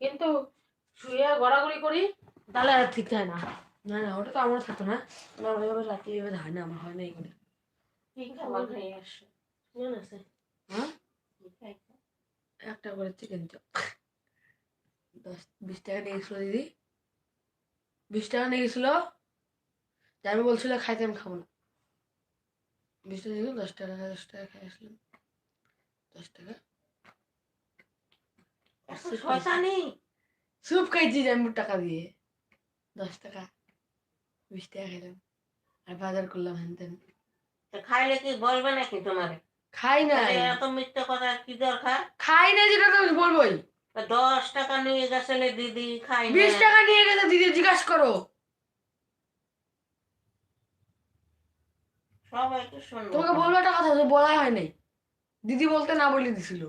কিন্তু শুয়ে গড়াগড়ি করি তাহলে আর ঠিক হয় না। না না, ওটা তো আমার থাকতো না। আমার ওইভাবে রাতে এইভাবে হয় না, আমার হয় না এগুলো। কি খাবার খেয়ে আসছো? কেমন আছে? হ্যাঁ, কি খাইছো? একটা করে চিকেন চপ 20 টাকা নিয়ে গেছিল দিদি, 20 টাকা নিয়ে গেছিল। আমি বলছিল খাইতে, আমি খাবো না। 20 টাকা দিল, 10 টাকা 10 টাকা খাই আসলাম। 10 টাকা এত শয়তানি! স্যুপ খাইছি আমি টাকা দিয়ে। 10 টাকা 20 টাকা খাইলাম আর বাজার করলাম হ্যান তেন। তো খাইলে কি বলবে নাকি তোমারে? খাই তাহলে নাই, এত মিথ্যে কথা কি দরকার? খাই নাই যেটা তো বলবোই। 10 টাকা নিয়ে গেছিলে দিদি, খাই না। 20 টাকা নিয়ে গেছে দিদি, জিজ্ঞাসা করো। সবাই তো শুনবো তোমাকে খালি। বলবো একটা কথা, তো বলা হয় নাই। দিদি বলতে না বলে দিছিল।